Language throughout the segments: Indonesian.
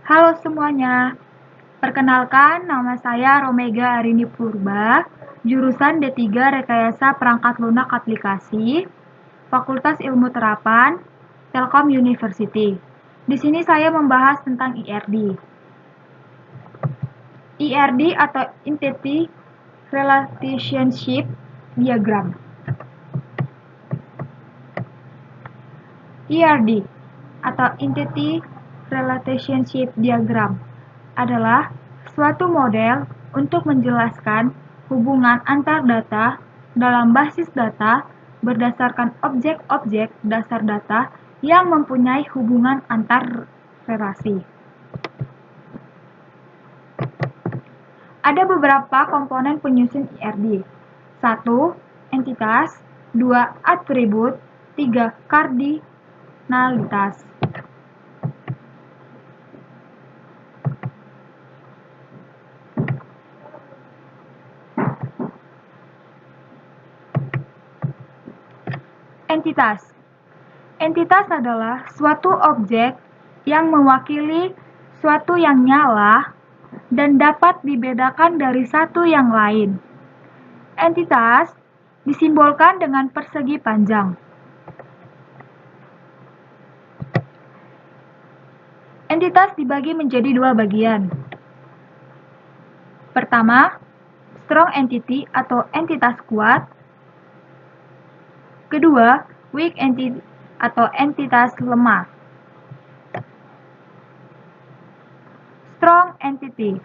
Halo semuanya, perkenalkan nama saya Romega Arini Purba, jurusan D3 Rekayasa Perangkat Lunak Aplikasi, Fakultas Ilmu Terapan, Telkom University. Di sini saya membahas tentang IRD. IRD atau Entity Relationship Diagram. IRD atau Entity Relationship Diagram adalah suatu model untuk menjelaskan hubungan antar data dalam basis data berdasarkan objek-objek dasar data yang mempunyai hubungan antar relasi. Ada beberapa komponen penyusun IRD. 1. Entitas. 2. Atribut. 3. Kardinalitas. Entitas. Entitas adalah suatu objek yang mewakili suatu yang nyala dan dapat dibedakan dari satu yang lain. Entitas disimbolkan dengan persegi panjang. Entitas dibagi menjadi dua bagian. Pertama, strong entity atau entitas kuat. Kedua, weak entity atau entitas lemah. Strong entity.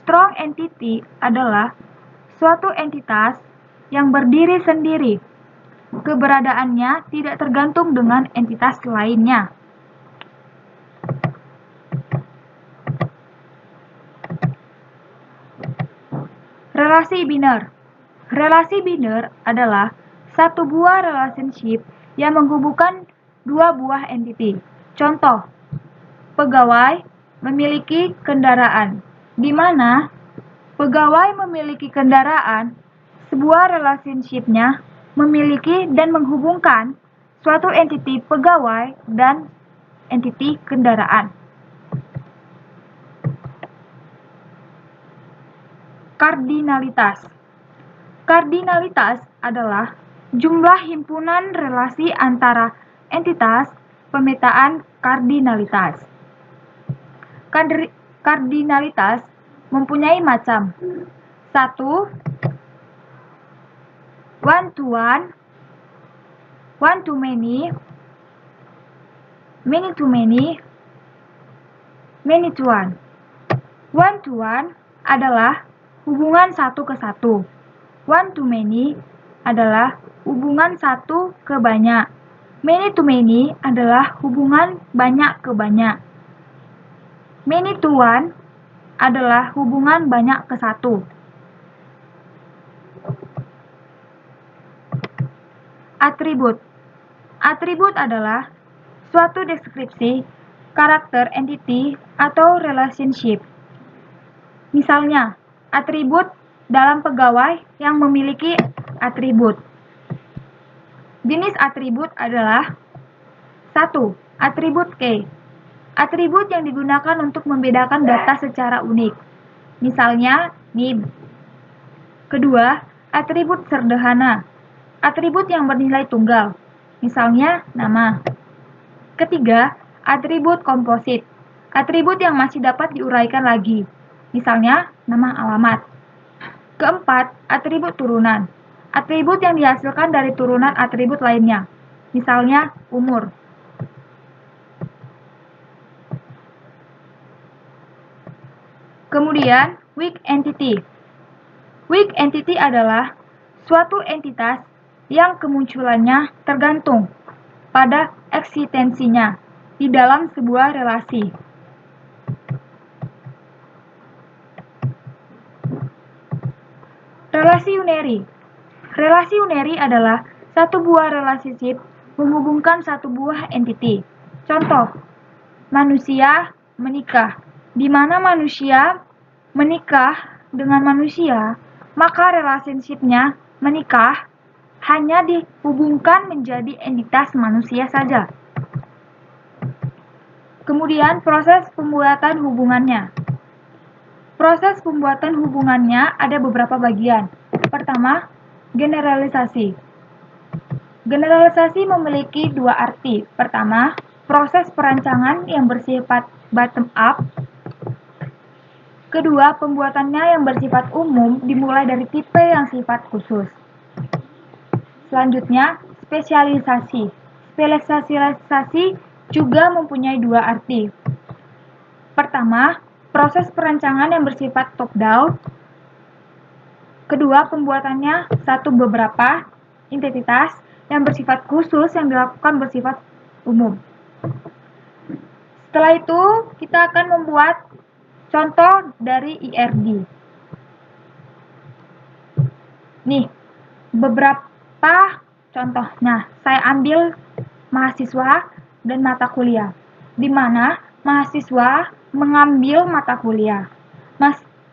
Strong entity adalah suatu entitas yang berdiri sendiri. Keberadaannya tidak tergantung dengan entitas lainnya. Relasi biner. Relasi biner adalah satu buah relationship yang menghubungkan dua buah entity. Contoh, pegawai memiliki kendaraan, di mana pegawai memiliki kendaraan, sebuah relationship-nya memiliki dan menghubungkan suatu entity pegawai dan entity kendaraan. Kardinalitas. Kardinalitas adalah jumlah himpunan relasi antara entitas pemetaan kardinalitas. Kardinalitas mempunyai macam 1. One to one, one to many, many to many, many to one. One to one adalah hubungan satu ke satu. One to many adalah hubungan satu ke banyak. Many to many adalah hubungan banyak ke banyak. Many to one adalah hubungan banyak ke satu. Atribut. Atribut adalah suatu deskripsi karakter entity atau relationship. Misalnya, atribut dalam pegawai yang memiliki atribut. Jenis atribut adalah 1. Atribut key. Atribut yang digunakan untuk membedakan data secara unik. Misalnya, nib. Kedua, atribut sederhana. Atribut yang bernilai tunggal. Misalnya, nama. Ketiga, atribut komposit. Atribut yang masih dapat diuraikan lagi. Misalnya, nama alamat. Keempat, atribut turunan. Atribut yang dihasilkan dari turunan atribut lainnya. Misalnya, umur. Kemudian, weak entity. Weak entity adalah suatu entitas yang kemunculannya tergantung pada eksistensinya di dalam sebuah relasi. Relasi uneri. Relasi uneri adalah satu buah relationship menghubungkan satu buah entity. Contoh, manusia menikah. Di mana manusia menikah dengan manusia, maka relationship-nya menikah hanya dihubungkan menjadi entitas manusia saja. Kemudian proses pembuatan hubungannya. Proses pembuatan hubungannya ada beberapa bagian. Pertama, generalisasi. Generalisasi memiliki dua arti. Pertama, proses perancangan yang bersifat bottom up. Kedua, pembuatannya yang bersifat umum dimulai dari tipe yang sifat khusus. Selanjutnya, spesialisasi. Spesialisasi juga mempunyai dua arti. Pertama, proses perancangan yang bersifat top-down. Kedua, pembuatannya satu beberapa entitas yang bersifat khusus yang dilakukan bersifat umum. Setelah itu, kita akan membuat contoh dari IRD. Nih, beberapa contohnya. Saya ambil mahasiswa dan mata kuliah, di mana mahasiswa mengambil mata kuliah.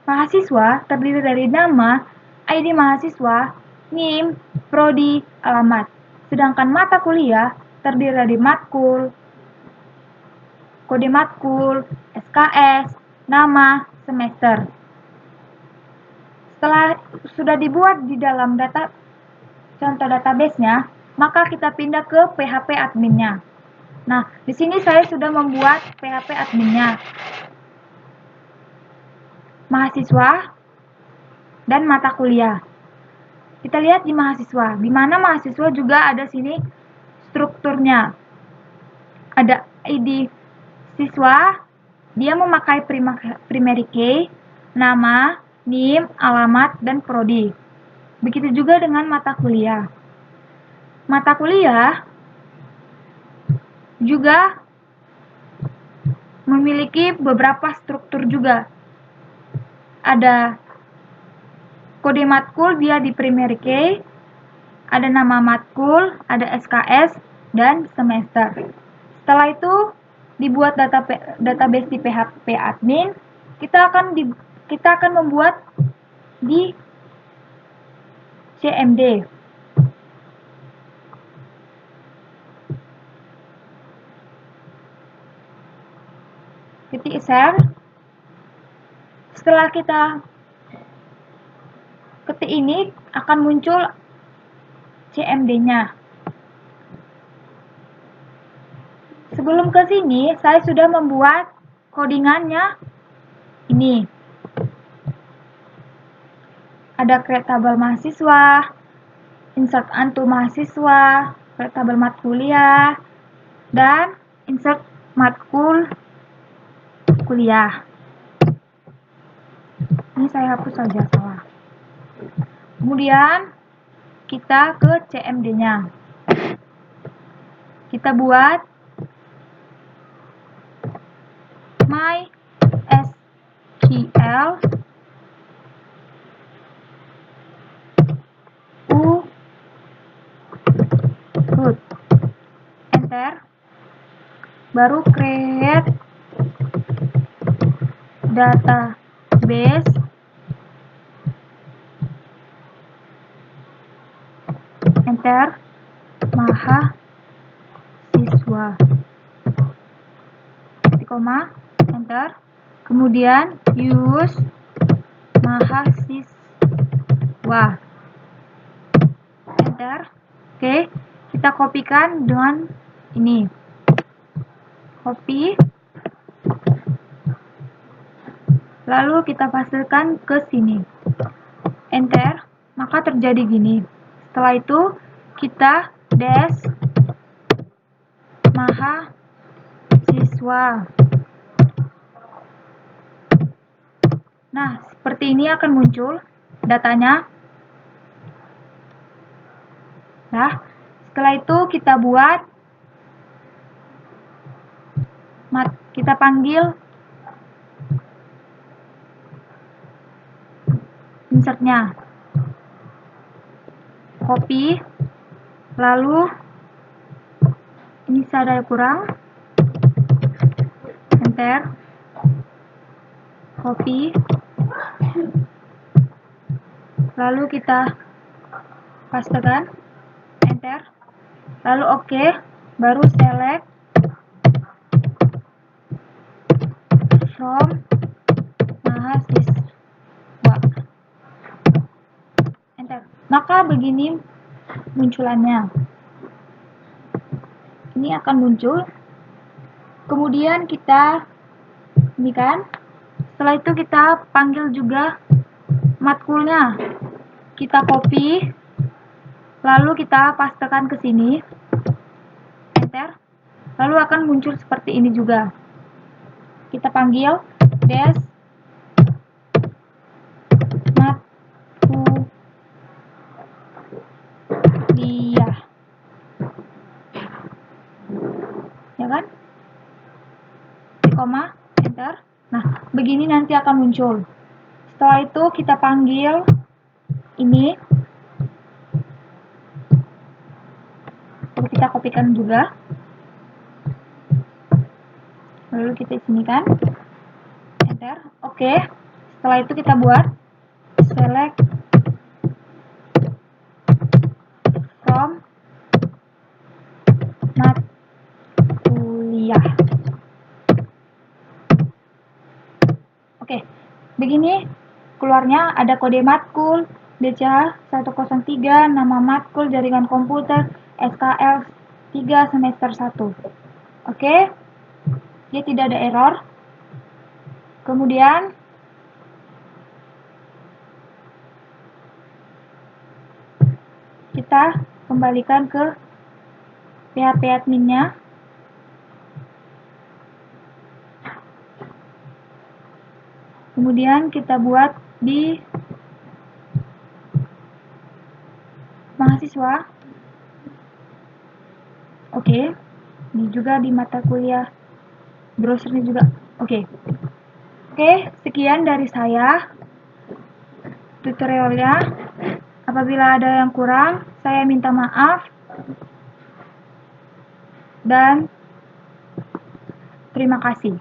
Mahasiswa terdiri dari nama, ID mahasiswa, NIM, prodi, alamat. Sedangkan mata kuliah terdiri dari matkul, kode matkul, SKS, nama, semester. Setelah sudah dibuat di dalam contoh database-nya, maka kita pindah ke PHP admin-nya. Nah, di sini saya sudah membuat PHP admin-nya. Mahasiswa dan mata kuliah. Kita lihat di mahasiswa, di mana mahasiswa juga ada sini strukturnya. Ada ID siswa, dia memakai primary key, nama, NIM, alamat, dan prodi. Begitu juga dengan mata kuliah. Mata kuliah juga memiliki beberapa struktur juga. Ada kode matkul, dia di primary key, ada nama matkul, ada SKS, dan semester. Setelah itu dibuat database di PHP admin, kita akan membuat di CMD. Ketik share. Setelah kita ketik ini akan muncul CMD-nya. Sebelum ke sini, saya sudah membuat codingannya ini. Ada create tabel mahasiswa, insert antu mahasiswa, create tabel matkul kuliah, dan insert matkul kuliah. Ini saya hapus saja salah. Kemudian kita ke CMD-nya. Kita buat MySQL root. Enter. Baru create database. Enter. Mahasiswa. Koma. Enter. Kemudian use mahasiswa. Enter. Oke, kita kopikan dengan ini. Copy. Lalu kita pastekan ke sini. Enter. Maka terjadi gini. Setelah itu kita dash mahasiswa. Nah, seperti ini akan muncul datanya. Nah, setelah itu kita buat, kita panggil insertnya. Copy. Lalu ini saya ada kurang. Enter. Copy. Lalu kita pastekan. Enter. Lalu oke. Baru select Kira-kira begini munculannya. Ini akan muncul. Kemudian kita ini kan. Setelah itu kita panggil juga matkulnya. Kita copy, lalu kita pastekan ke sini. Enter. Lalu akan muncul seperti ini juga. Kita panggil des matkuliah. Ya kan? Koma, enter. Nah, begini nanti akan muncul. Setelah itu kita panggil ini. Kita kopikan juga. Lalu kita sinikan. Enter. Oke. Setelah itu kita buat select from matkuliah. Oke. Begini keluarnya ada kode matkul DCH103, nama matkul jaringan komputer SKL 3 semester 1. Oke. Dia tidak ada error. Kemudian kita kembalikan ke PHP adminnya. Kemudian kita buat di mahasiswa. Oke. Ini juga di mata kuliah. Browsernya juga. Oke, sekian dari saya tutorialnya. Apabila ada yang kurang, saya minta maaf. Dan terima kasih.